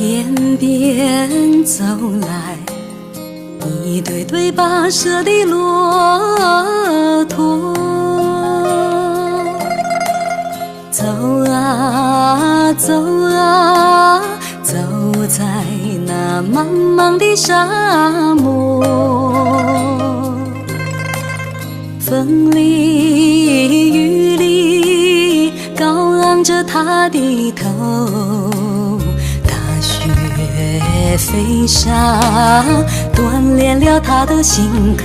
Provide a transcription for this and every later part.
天边走来一对对跋涉的骆驼，走啊走啊，走在那茫茫的沙漠，风里雨里高昂着他的头，大雪飞沙锻炼了他的性格。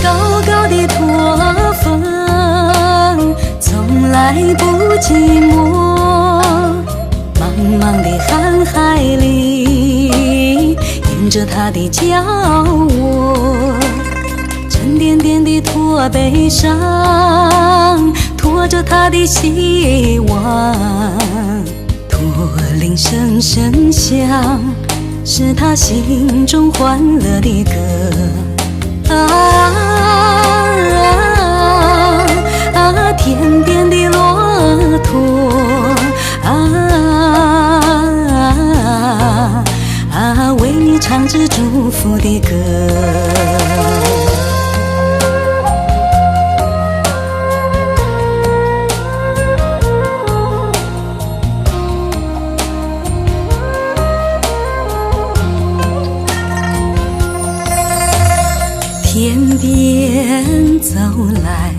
高高的驼峰从来不寂寞，茫茫的瀚海里迎着他的脚窝，沉甸甸的驼背上驮着他的希望，驼铃声声响，是他心中欢乐的歌。天边的骆驼为你唱着祝福的歌。天边走来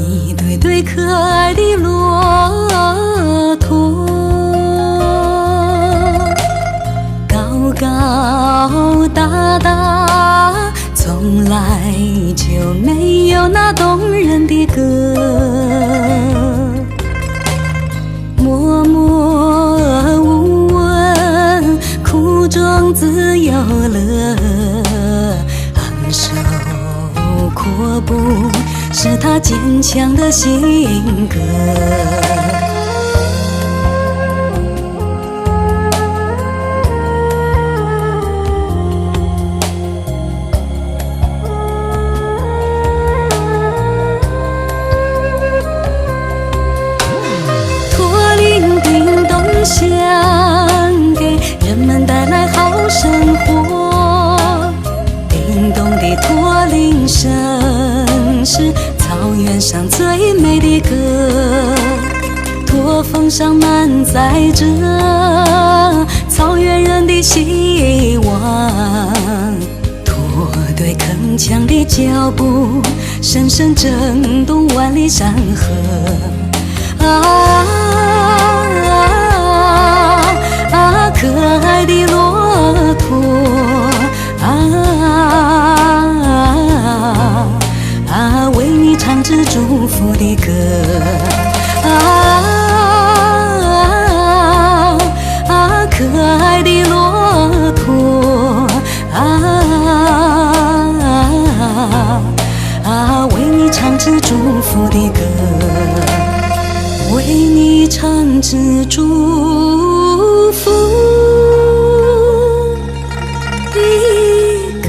一对对可爱的骆驼，高高大大，从来就没有那动人的歌。默默无闻，苦中自有乐，手阔步是他坚强的性格。驼铃叮咚响，给人们带来好生活。叮咚的驼铃声是草原上最美的歌，驼峰上满载着草原人的希望，驼队铿锵的脚步声声震动万里山河。可爱的骆驼为你唱着祝福的歌。可爱的骆驼为你唱着祝福的歌，为你唱着祝福的歌。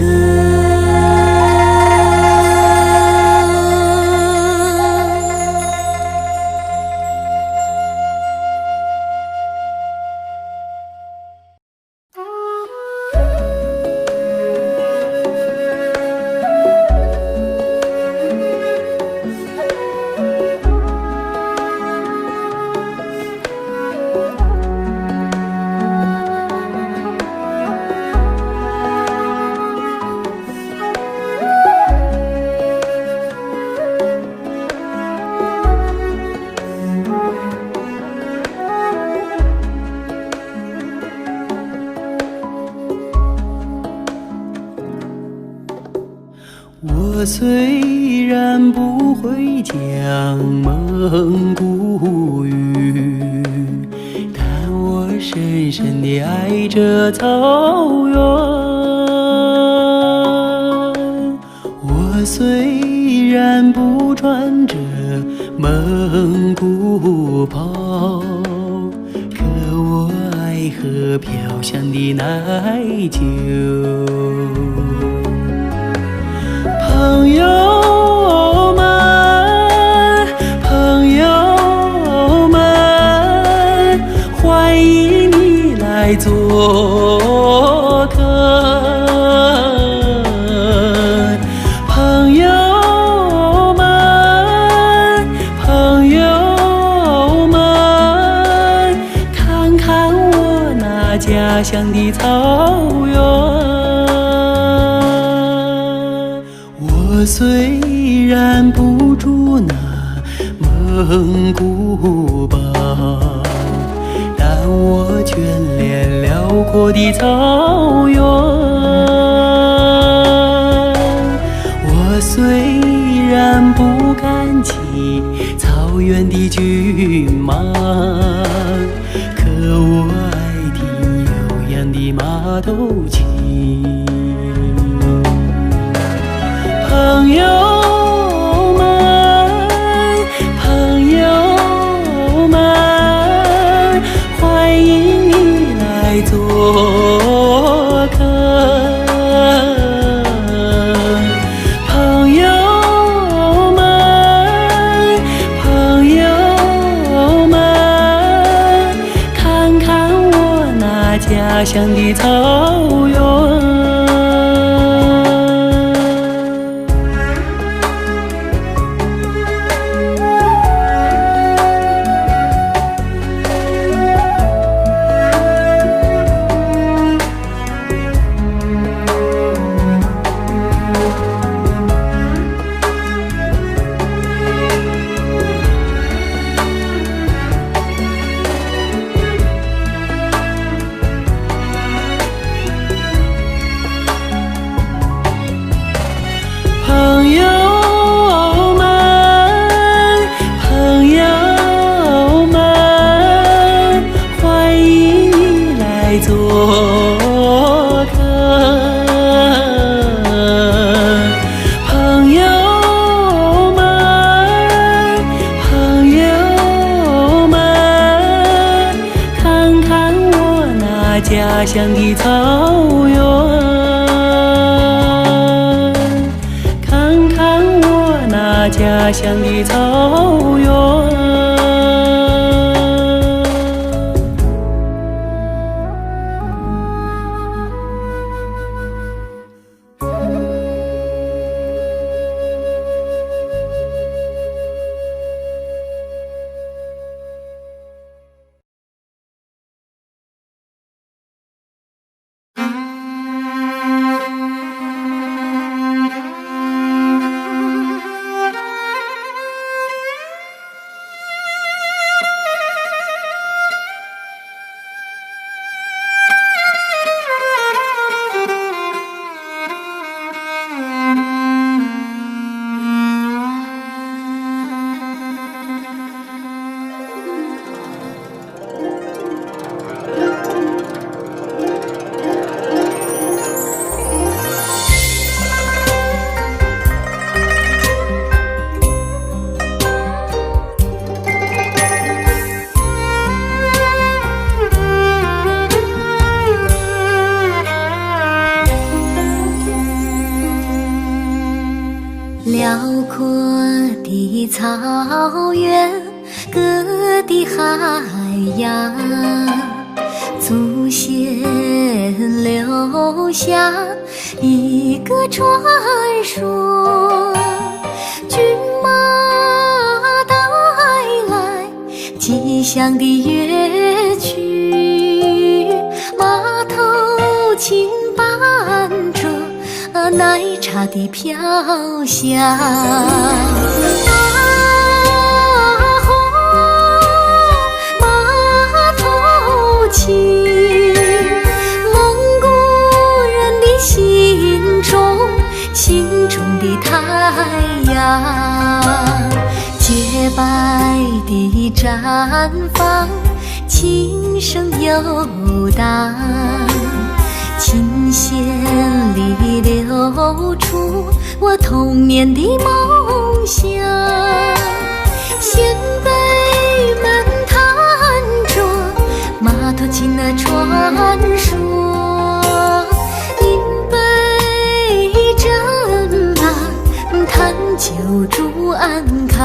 我虽然不会讲蒙古语，但我深深地爱着草原。我虽然不穿着蒙古袍，可我爱喝飘香的奶酒。朋友们，朋友们，欢迎你来做客。朋友们，朋友们，看看我那家乡的草原。我虽然不住那蒙古包，但我眷恋辽阔的草原。我虽然不敢骑草原的骏马，可我爱听悠扬的马头琴。朋友们，朋友们，欢迎你来做客。朋友们，朋友们，看看我那家乡的草原。朋友们，朋友们，欢迎你来做客。朋友们，朋友们，看看我那家乡的草原。家乡的草原。辽阔的草原，各地海洋，祖先留下一个传说，骏马带来吉祥的乐曲，马头琴伴着奶茶的飘香。马头琴，蒙古人的心中的太阳，洁白的绽放，琴声游荡，琴弦里流出我童年的梦想。先辈们弹着马头琴尽那传说，饮杯斟满，谈酒祝安康。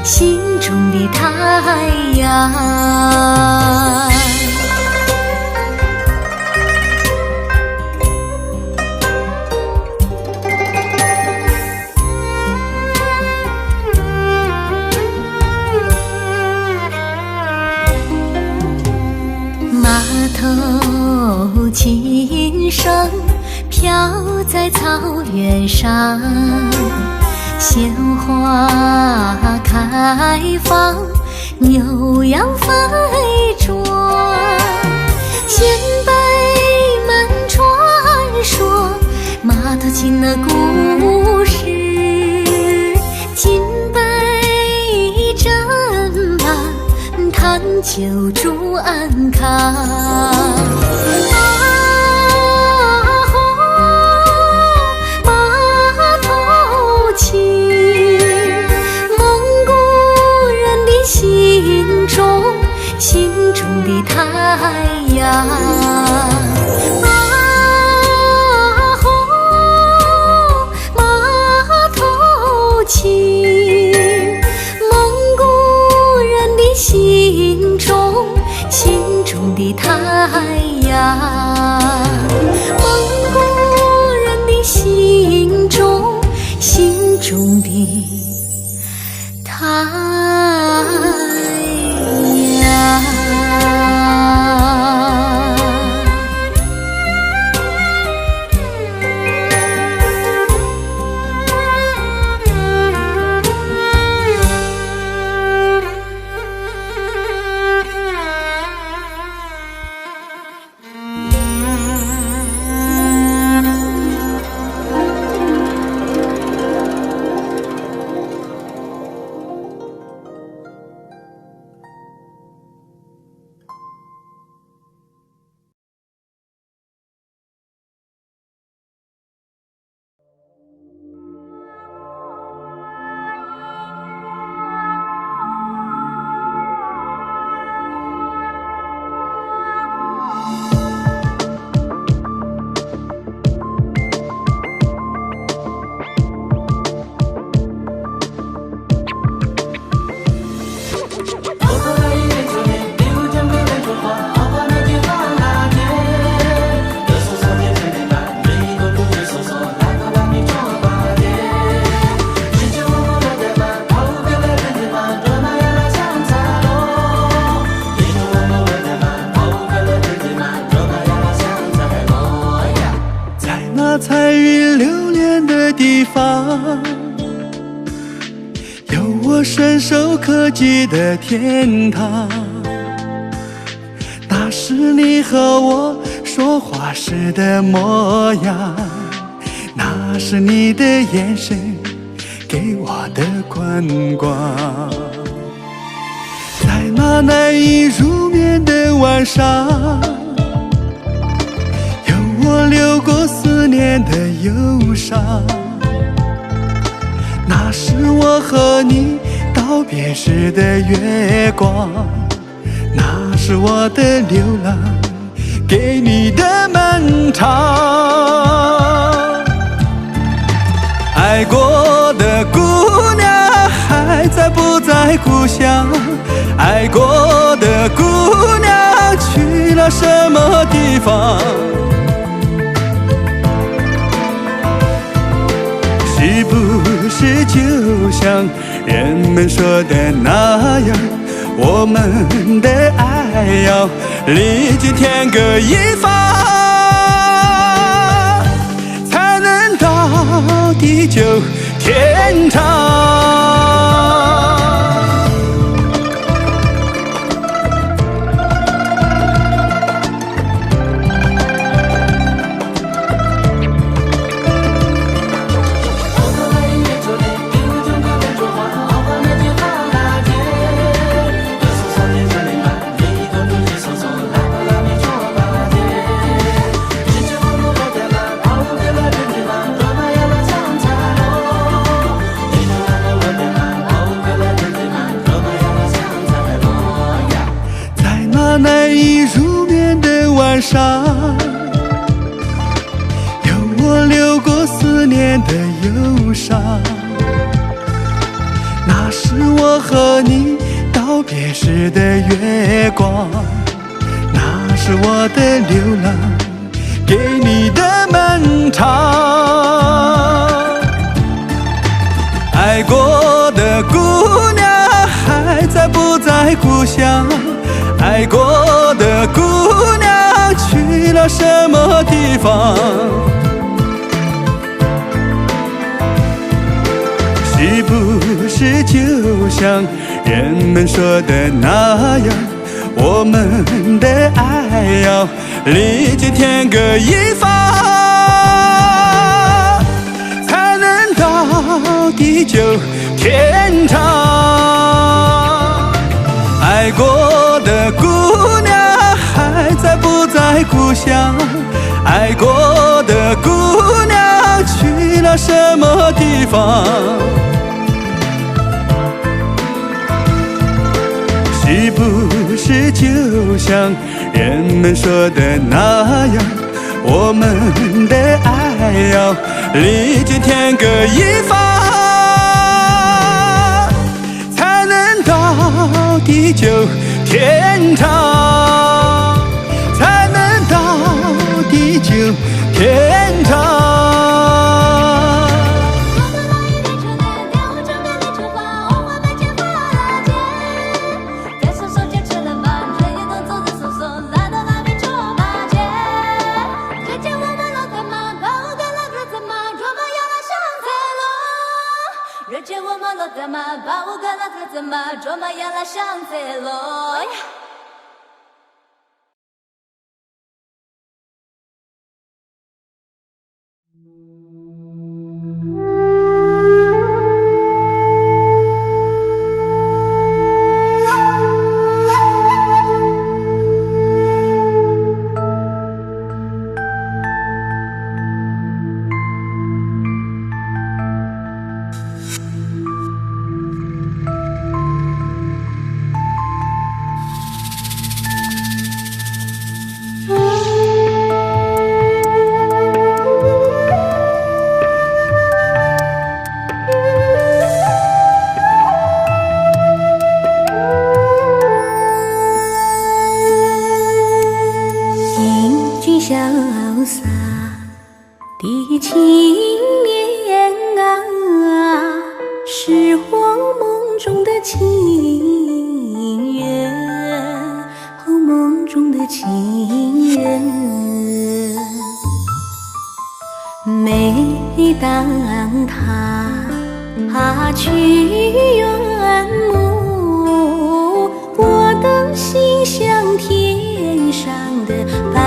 心中的太阳，码头琴声飘在草原上，鲜花开放，牛羊飞转，鲜卑们传说，码头琴的故事，金杯斟满，谈酒祝安康。心中的太阳，码头琴，蒙古人的心中的太阳，蒙古人的心中的太阳。彩云流连的地方，有我伸手可及的天堂。那是你和我说话时的模样，那是你的眼神给我的观光。在那难以入眠的晚上，我流过思念的忧伤，那是我和你道别时的月光，那是我的流浪给你的漫长。爱过的姑娘还在不在故乡？爱过的姑娘去了什么地方？是不是就像人们说的那样，我们的爱要历经天各一方，才能到地久天长？上，有我流过思念的忧伤。那是我和你道别时的月光，那是我的流浪，给你的漫长。爱过的姑娘还在不在故乡？爱过的姑娘去了什么地方？是不是就像人们说的那样，我们的爱要历经天各一方，才能到地久天长？爱过的姑娘还在不在故乡？爱过的姑娘去了什么地方？是不是就像人们说的那样，我们的爱要历经天各一方，才能到地久天长，才能到地久天长。日见我们落得嘛，把我跟了他怎么捉嘛呀啦上在咯。潇洒的青年啊，是我梦中的情人，哦，梦中的情人。每当他去远目，我的心像天上的白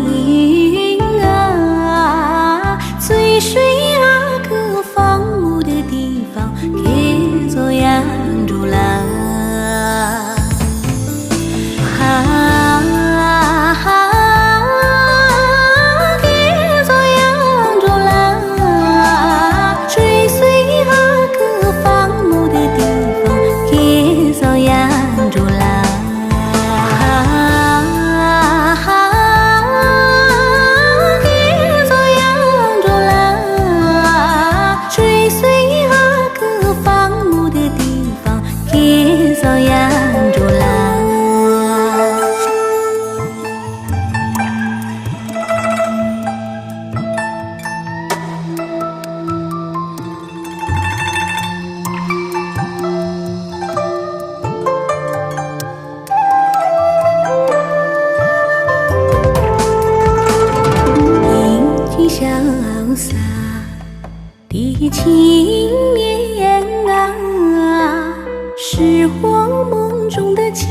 云啊，追随那个放牧的地方，给做养猪郎。潇洒的青年啊，是我梦中的情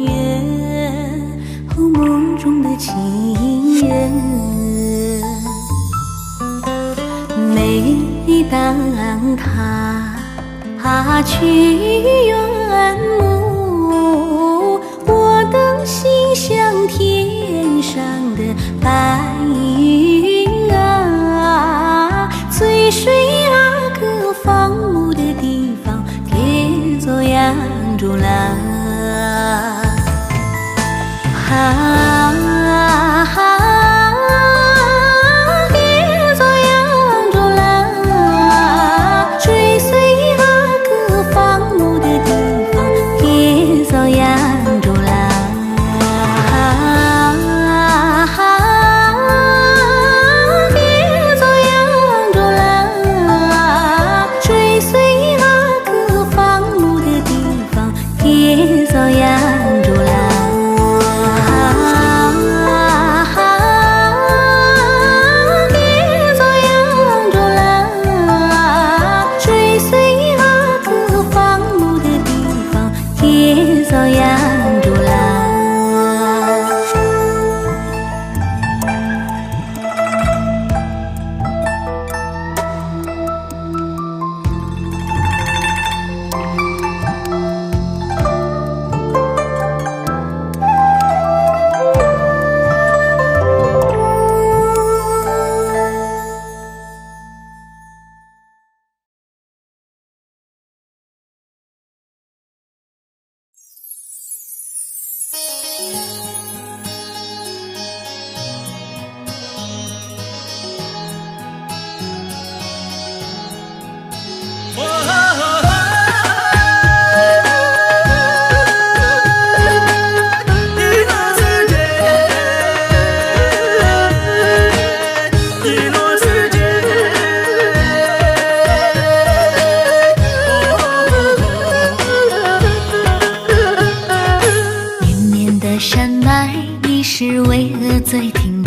人，哦，梦中的情人。每当他去远目，我的心像天上的白云啊，追随那个放牧的地方，给做养猪郎。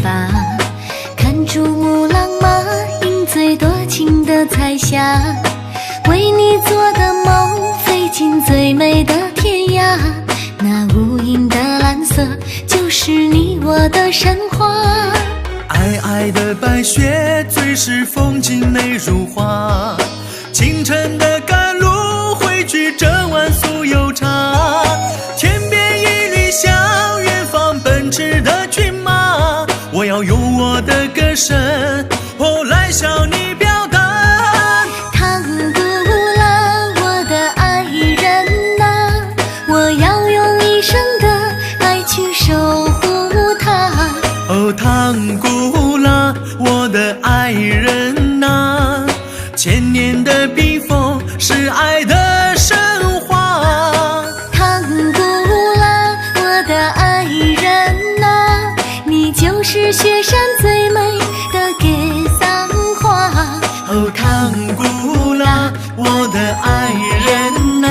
吧。看珠穆朗玛饮醉多情的彩霞，为你做的梦飞进最美的天涯。那无垠的蓝色就是你我的神话。皑皑的白雪，最是风景美如画。清晨的甘露汇聚这晚酥油茶。天边一缕香，远方奔驰的骏马。我要用我的歌声，来向你表达。唐古拉，我的爱人呐，我要用一生的爱去守护它。哦，唐古拉，我的爱人呐，千年的冰封是爱的神话。唐古拉，我的爱人呐，你就是雪山最美的格桑花。哦，唐古拉，我的爱人呐，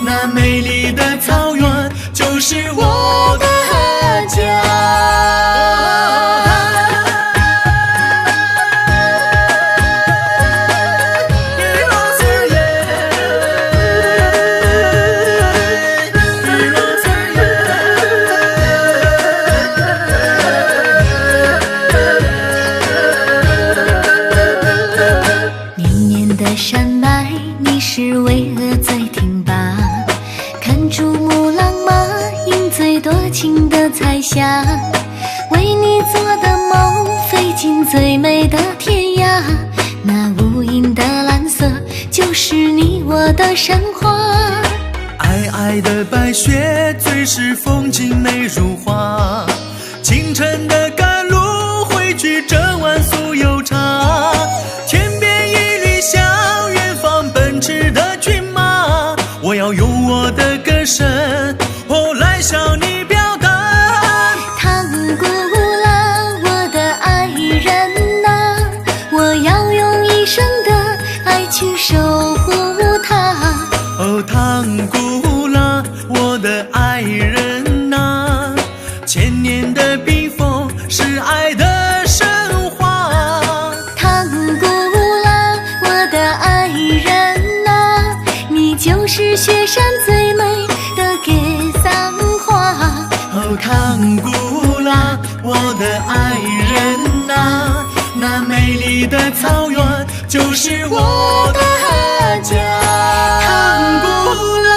那美丽的草原就是我的家。山脉，你是巍峨最挺拔。看珠穆朗玛饮醉多情的彩霞，为你做的梦飞进最美的天涯。那无垠的蓝色就是你我的神话。皑皑的白雪，最是风景美如画。清晨的甘露汇聚这晚酥油茶。天边一缕香，远方奔驰的骏马。我要用我的歌声，来向你表达。唐古拉，我的爱人呐，我要用一生的爱去守护它。哦，唐古拉，我的爱人呐，千年的冰封是爱的神话。唐古拉，我的爱人呐，你就是雪山最美的格桑花。哦，唐古拉，我的爱人呐，那美丽的草原就是我的家。唐古拉，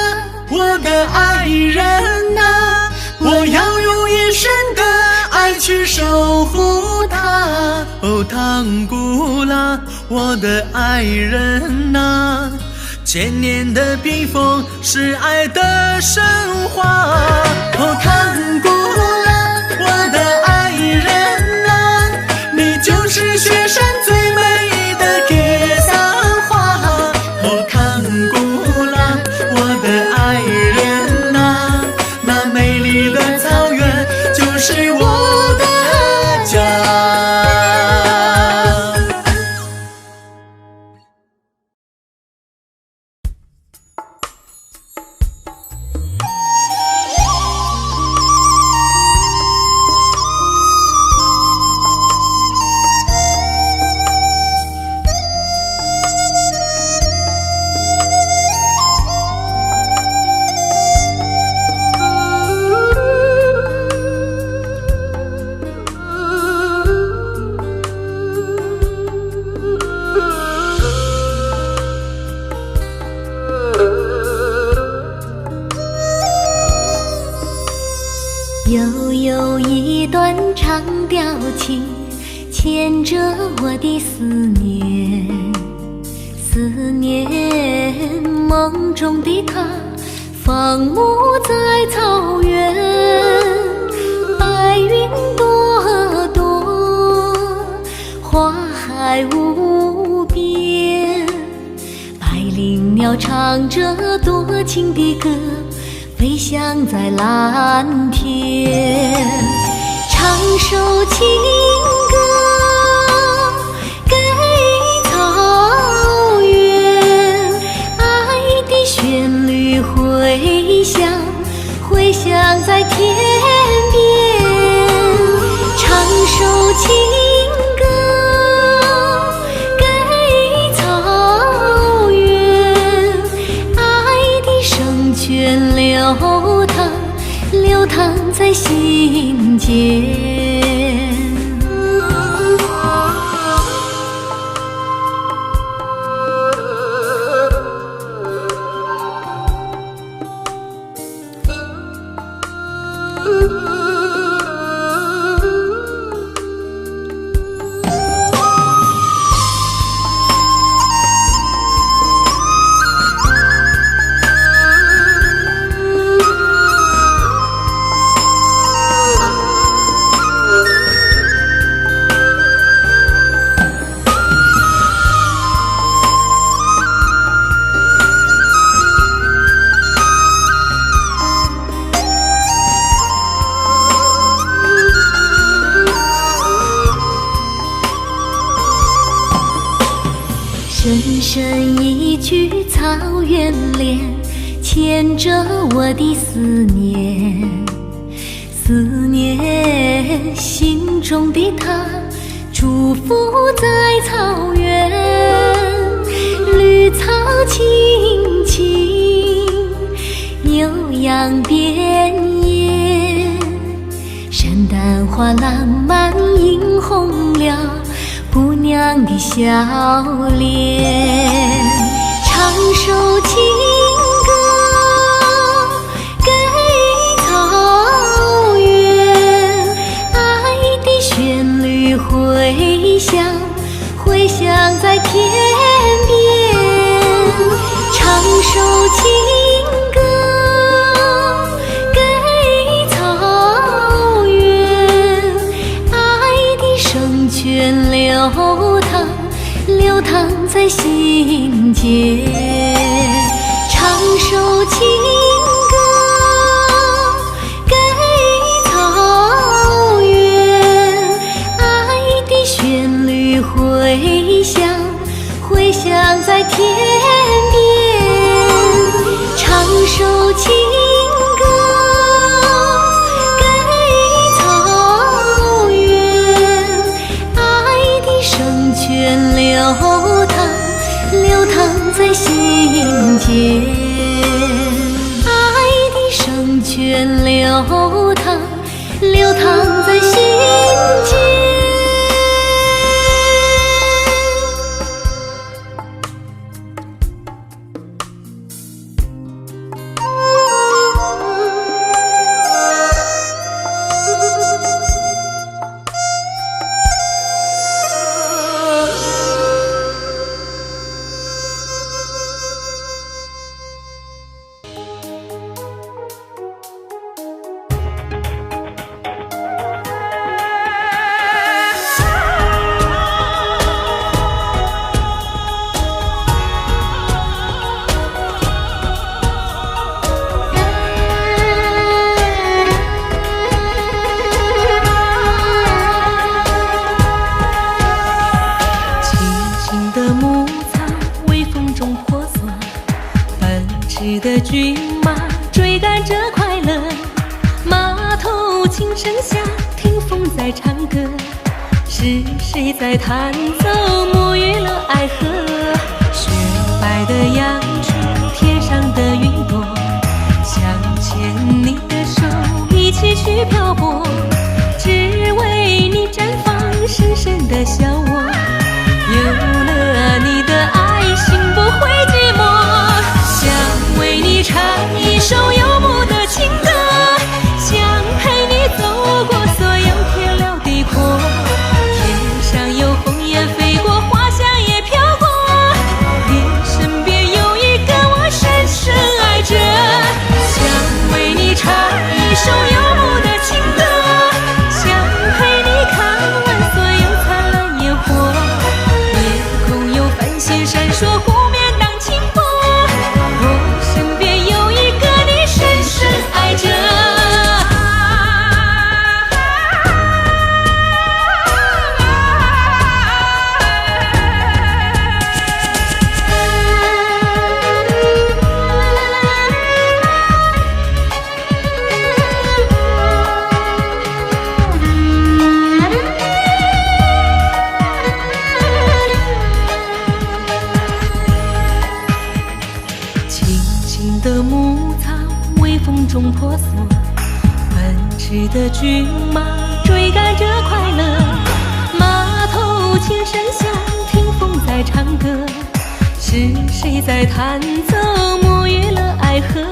我的爱人呐，我要用一生的爱去守护它。哦，唐古拉，我的爱人呐，千年的冰封是爱的神话。哦，唐古拉，我的爱人呐，你就是雪山最美的格桑花。哦，唐古拉，我的爱人呐，那美丽的草原就是我的家。悠悠一段长调情，牵着我的思念。思念梦中的他，放牧在草原。白云朵朵，花海无边。百灵鸟唱着多情的歌，飞翔在蓝天，唱首情歌给草原，爱的旋律回响，回响在天边，唱首在心间。深深一句草原恋，牵着我的思念，思念心中的他，祝福在草原。绿草青青，悠扬遍野，山丹花烂漫映红了姑娘的笑脸，唱首情歌给草原，爱的旋律回响，回响在天边。唱首情歌给草原，爱的圣泉流淌在心间。唱首情歌给草原，爱的旋律回响，回响在天边。唱首情歌给草原，爱的圣泉流淌在心间，爱的圣泉流淌在心间。的骏马追赶着快乐，马头琴声下，听风在唱歌，是谁在弹奏沐浴了爱河？雪白的阳春，天上的云朵，想牵你的手，一起去漂泊，只为你绽放深深的笑窝。有了你的爱，心不会寂寞。想为你唱一首游牧的情歌，想陪你走过所有天辽地阔。天上有鸿雁飞过，花香也飘过，你身边有一个我深深爱着。想为你唱一首游牧的情歌，想陪你看完所有灿烂烟火。的骏马追赶着快乐，马头琴声响，听风在唱歌。是谁在弹奏，沐浴了爱河？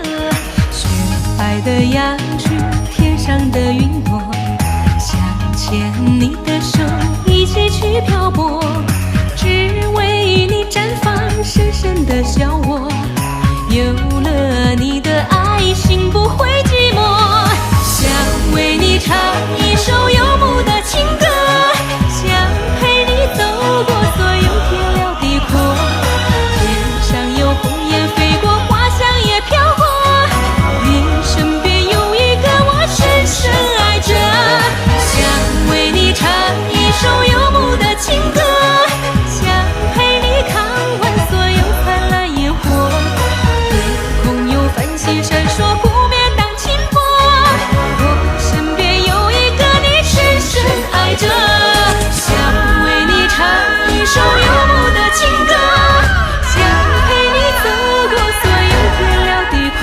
雪白的杨絮，天上的云朵，想牵你的手，一起去漂泊，只为你绽放深深的笑窝。有了你的爱，心不会寂寞。想为你唱一首游牧的情歌，想陪你走过所有天辽地阔。天上有鸿雁飞过，花香也飘过，你身边有一个我深深爱着。想为你唱一首游牧的情歌，想陪你看完所有灿烂烟火。夜空有繁星闪烁，不免当轻波。我身边有一个你深深爱着。想为你唱一首游牧的情歌，想陪你走过所有天辽地阔。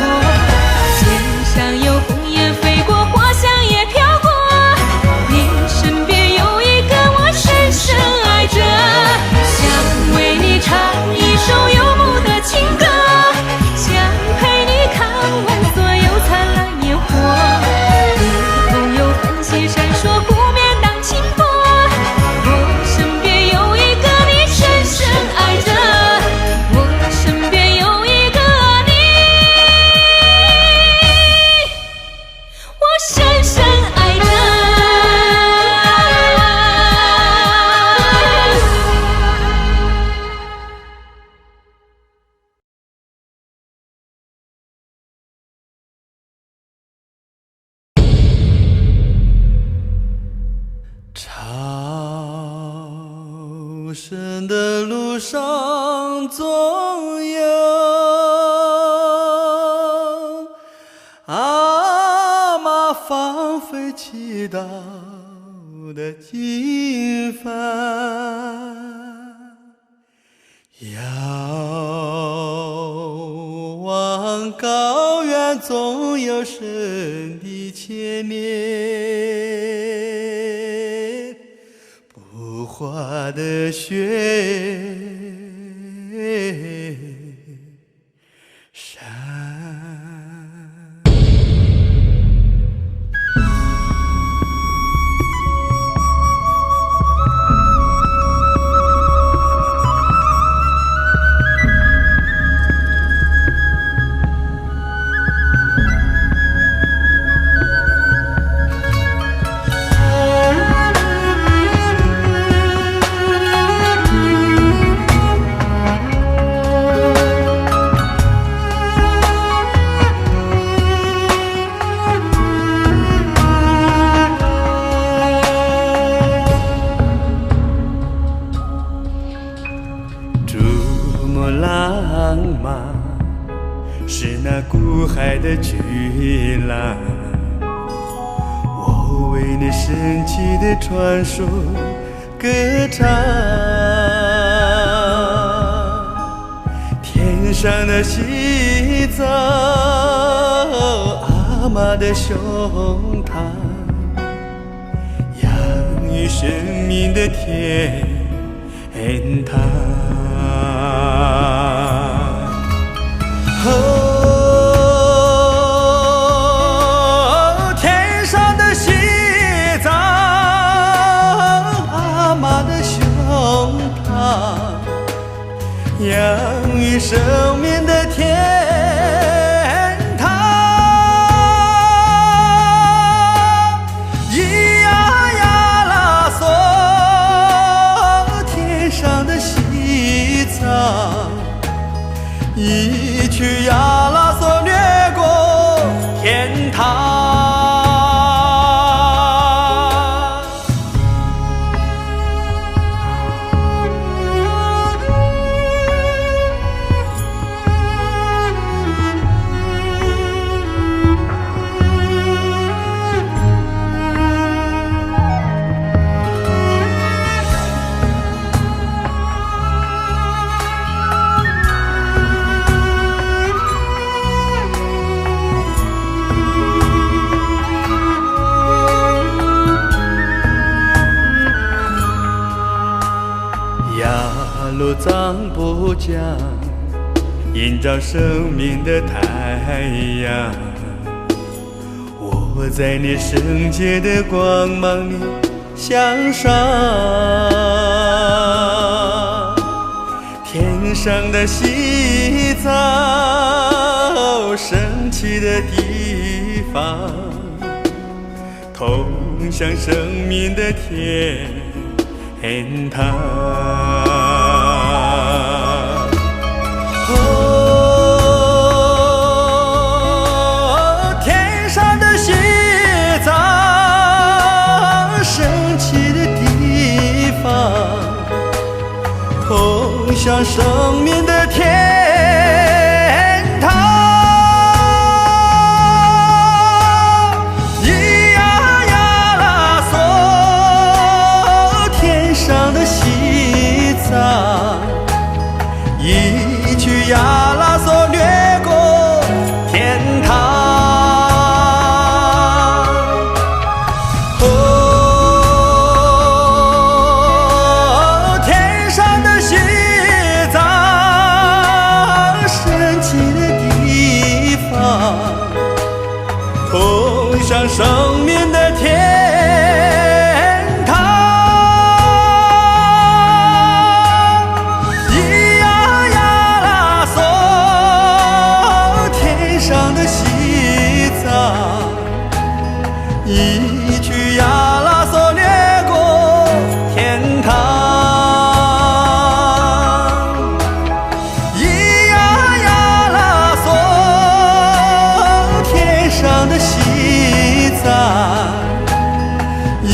天上有鸿雁飞过，花香也飘过，你身边有一个我深深爱着。想为你唱一首游牧的情歌，想陪你看完所有灿烂烟火。夜空有繁星闪烁，不免当轻波。我身边有一个你深深爱着，我身边有一个你，我深深爱着。朝圣的路上总有阿妈放飞祈祷的经幡，遥望高原总有神的千面，不化的雪山。是那古海的巨浪，我为那神奇的传说歌唱。天上的西藏，阿妈的胸膛，养育生命的天堂。天上的西藏，阿妈的胸膛，养育生命的天堂。咿呀呀啦嗦，天上的西藏，一曲呀啦嗦掠过天堂。落藏布江，映照生命的太阳。我在你圣洁的光芒里向上，天上的西藏，升起的地方，通向生命的天堂。哦，天上的西藏，升起的地方，通向生命的天堂。咿呀呀啦嗦，天上的西藏，一曲呀啦嗦掠过天堂。哦，天上的西藏，升起的地方，通向生命的天堂。咿呀呀啦嗦，天上的西藏，一曲呀啦嗦掠过天堂。咿呀呀啦嗦，天上的西藏，一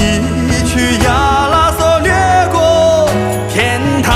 曲呀啦嗦掠过天堂。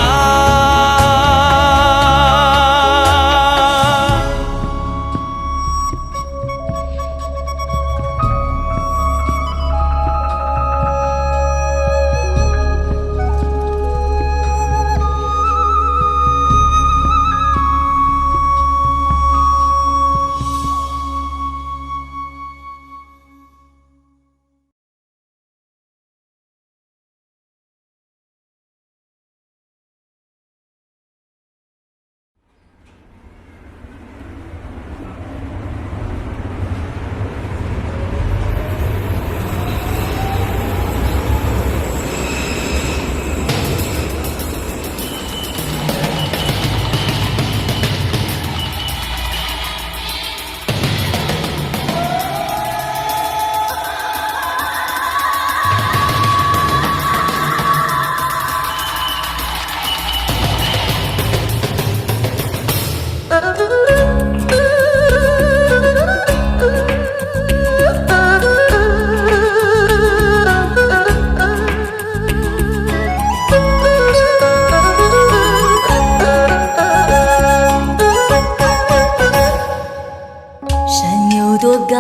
山有多高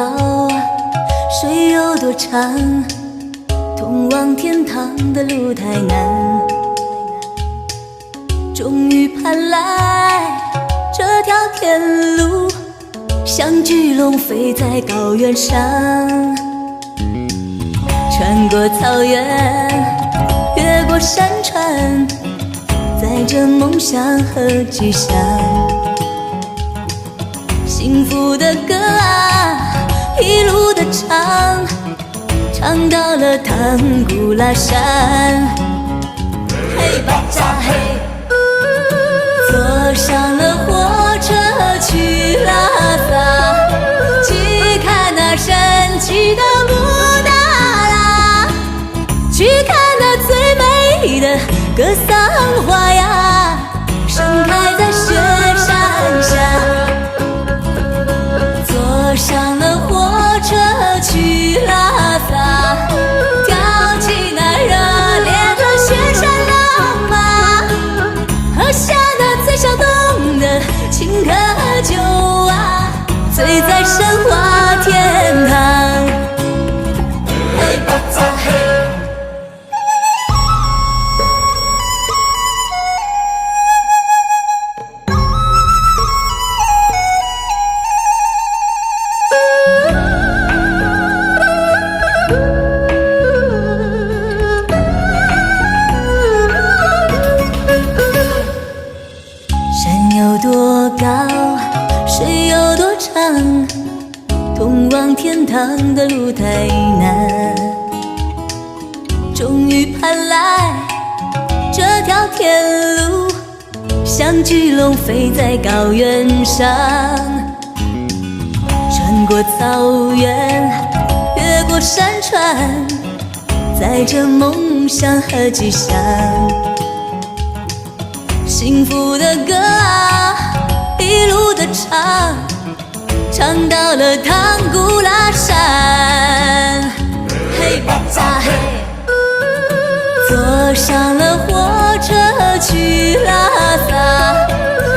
啊，水有多长，通往天堂的路太难。终于盼来这条天路，像巨龙飞在高原上，穿过草原，越过山川，载着梦想和吉祥。幸福的歌啊，一路的唱，唱到了唐古拉山。嘿巴扎嘿，坐上了火车去拉萨，去看那神奇的布达拉，去看那最美的格桑花呀，盛开在雪山下。坐上了火车去拉萨，跳起那热烈的雪山浪吧，喝下那最小洞的青稞酒啊，醉在神话天堂。嘿巴扎嘿，高，水有多长？通往天堂的路太难。终于盼来这条天路，像巨龙飞在高原上，穿过草原，越过山川，载着梦想和吉祥。幸福的歌啊，一路的唱，唱到了唐古拉山。嘿巴扎嘿，坐上了火车去拉萨，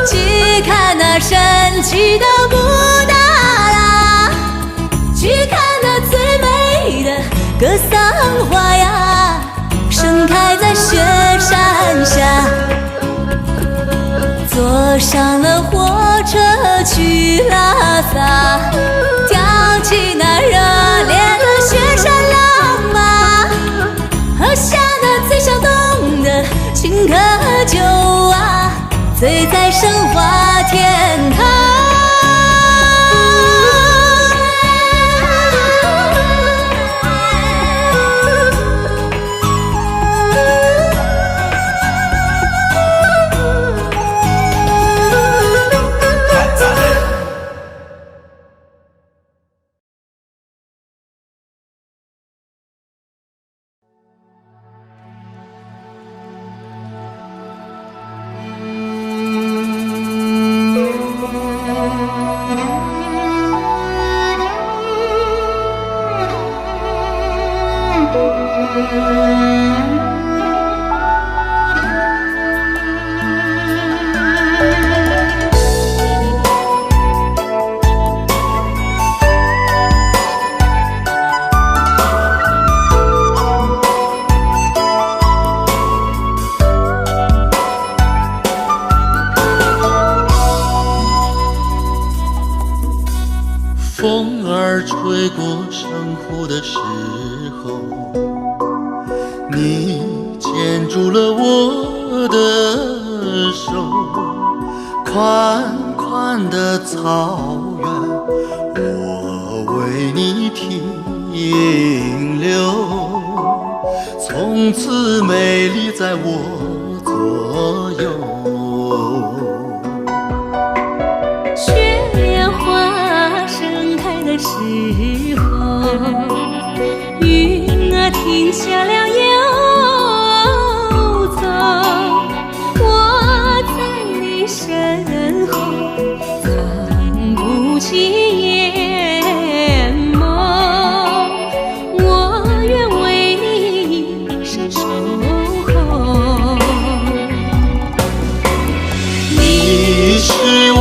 去看那神奇的布达拉，去看那最美的格桑花呀，盛开在雪山下。坐上了火车去拉萨，跳起那热烈的雪山浪吧，喝下那最响动的青稞酒啊，醉在神话天堂。风儿吹过山谷的时候，你牵住了我的手，宽宽的草原，我为你停留，从此美丽在我左右。的时候，云儿停下了游走，我在你身后，藏不起眼眸，我愿为你伸守候。你是我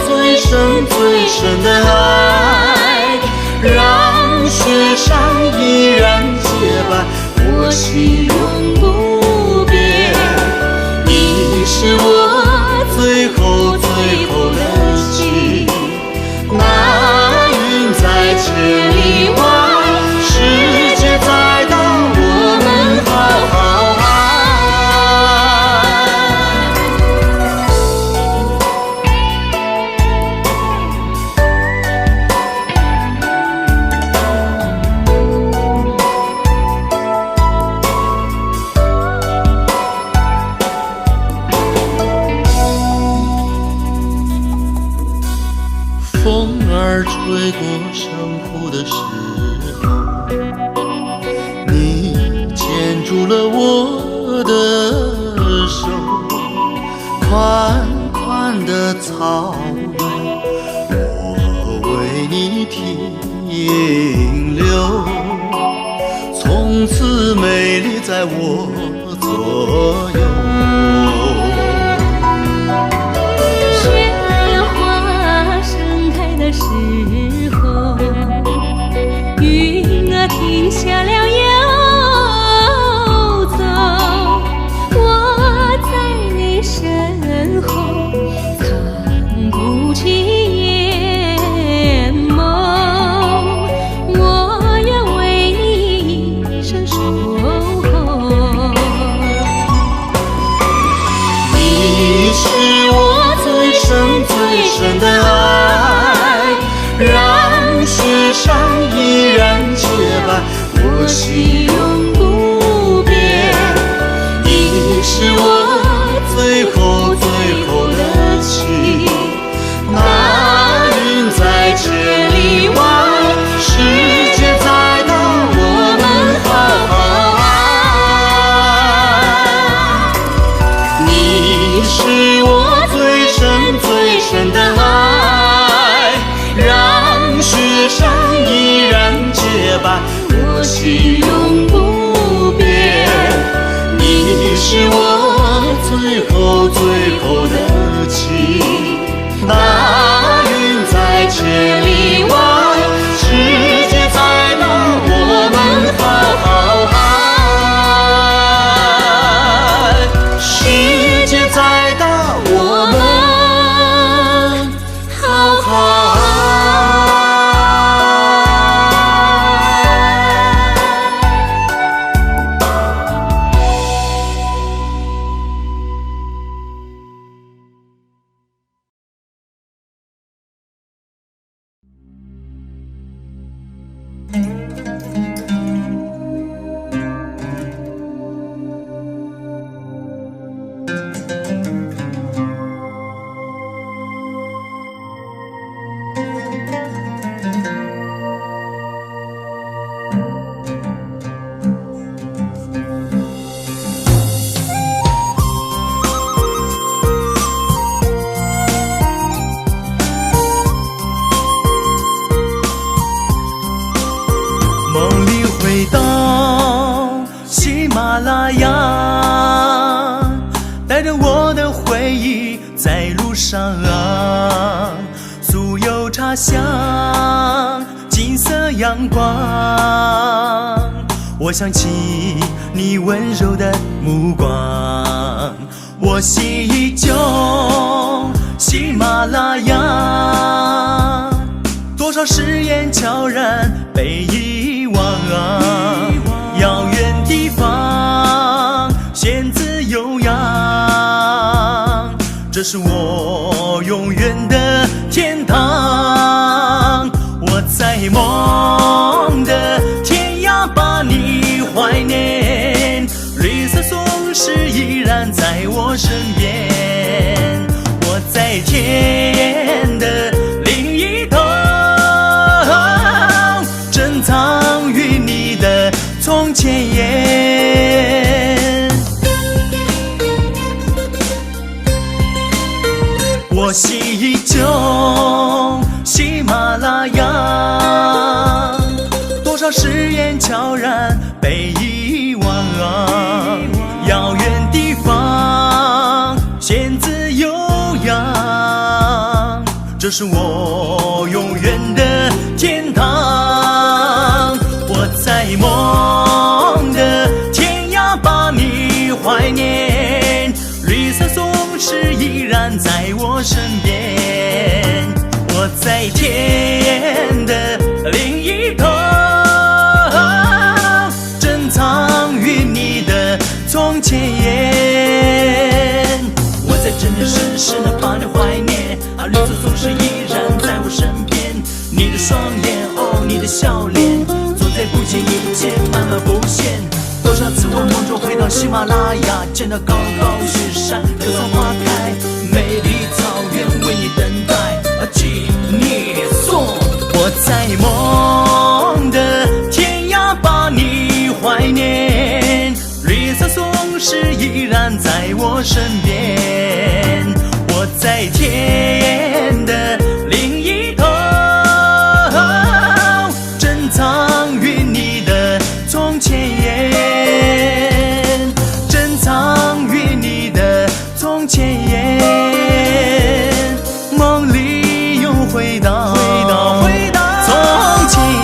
最深最深的爱，让雪山依然洁白，我心永不变。你是我最后的情，那云在千里外，世界在等我们好好爱。风儿吹过山谷的时候，你牵住了我的手，宽宽的草原，我为你停留，从此美丽在我左右。的时候，云儿停下了游走，我在你身后，藏不起眼眸，我愿为你伸守候。我最后的情。那云在千里外，世界在等我们好好爱。你是我最深的爱，让雪山依然洁白，我心永不变。你是我最后的情，那云在千里外，世界在等我们好好爱，世界在等我们好好爱。梦里回到喜马拉雅，带着我的回忆在路上啊，酥油茶香，金色阳光，我想起你温柔的目光，我心依旧喜马拉雅，多少誓言悄然被遗忘啊，遥远地方仙子悠扬，这是我永远的天堂。我在梦的天涯把你怀念，绿色松石依然在我身边，我在天的另一头，珍藏于你的从前言。我心依旧喜马拉雅，多少誓言悄然被遗忘啊，遥远地方仙子悠扬，这是我永远的天堂。我在梦的天涯把你怀念，绿色松石依然在我身边，我在天的另一头，珍藏于你的从前言。我在真真实实的把你怀念，绿色松石依然在我身边，你的双眼，哦，你的笑脸，总在不经意间慢慢浮现。多少次我梦中回到喜马拉雅，见到高高雪山，可松花开，美丽草原为你等待，请你送。我在梦的天涯把你怀念，绿色松石依然在我身边，我在天的另一头，珍藏于你的从前言，珍藏于你的从前言，梦里又回到从前言。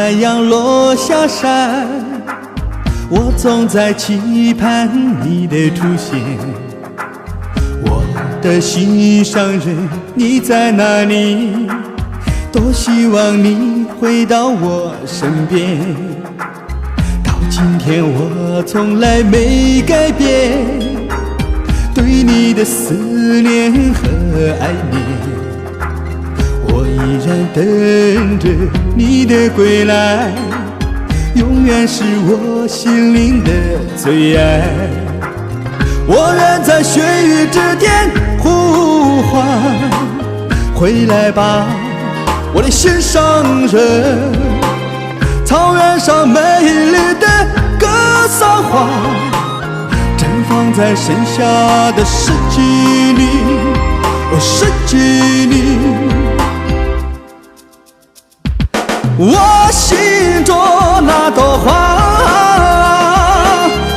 太阳落下山，我总在期盼你的出现。我的心上人，你在哪里？多希望你回到我身边。到今天我从来没改变对你的思念和爱恋，我依然等着你的归来，永远是我心灵的最爱。我愿在雪域之巅呼唤，回来吧，我的心上人。草原上美丽的格桑花，绽放在盛夏的四季里，四季里。我心中那朵花，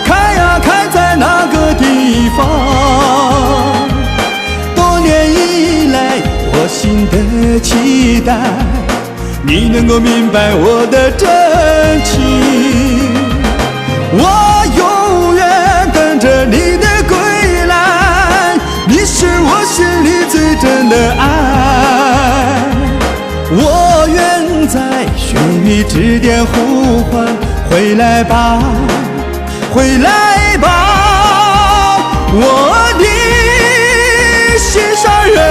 开呀开在那个地方。多年以来，我心的期待，你能够明白我的真情。我永远等着你的归来，你是我心里最真的爱。我愿在雪域之巅呼唤，回来吧，回来吧，我的心上人。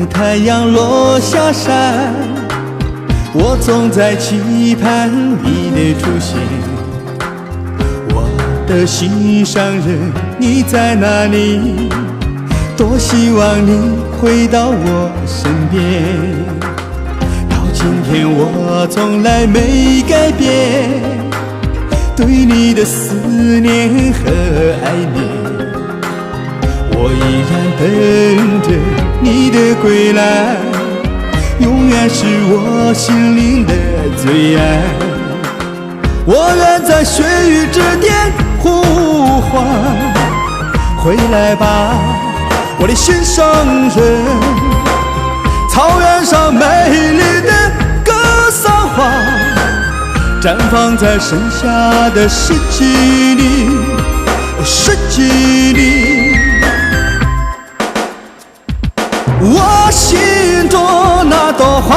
太阳落下山，我总在期盼你的出现。我的心上人，你在哪里？多希望你回到我身边。到今天我从来没改变对你的思念和爱恋，我依然等着你的归来，永远是我心灵的最爱。我愿在雪域之巅呼唤，回来吧，我的心上人。草原上美丽的格桑花，绽放在盛夏的四季里，四季里。我心中那朵花，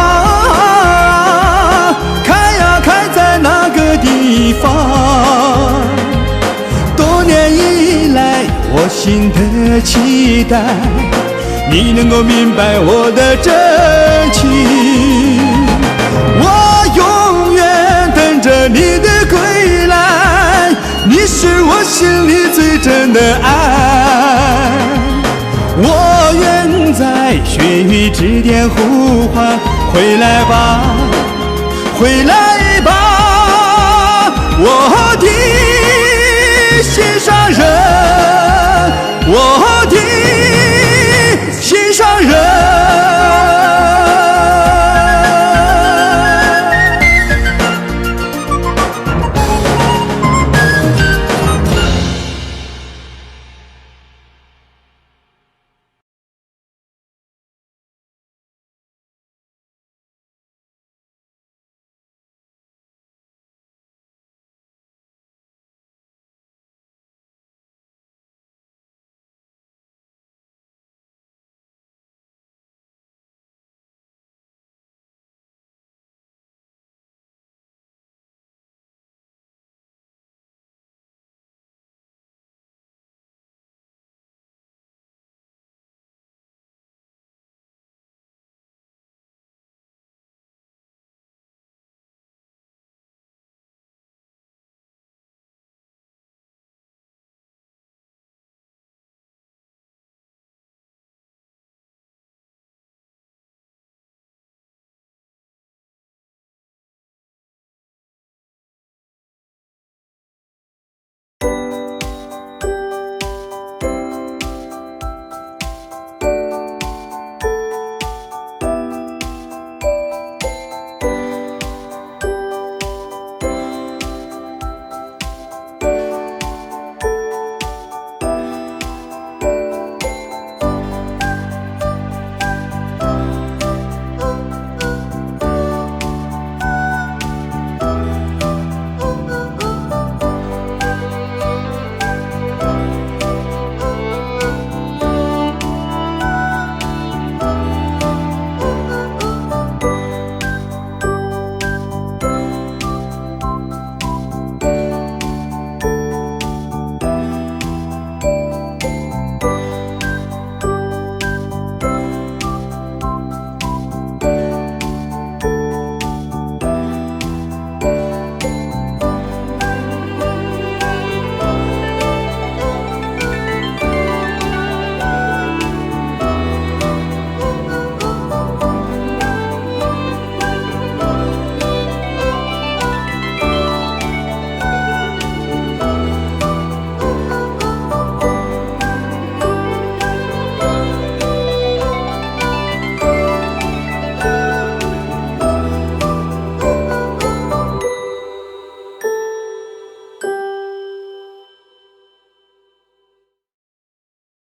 开呀开在那个地方。多年以来，我心的期待，你能够明白我的真情。我永远等着你的归来，你是我心里最真的爱。我愿在雪域之巅呼唤，回来吧，回来吧，我的心上人。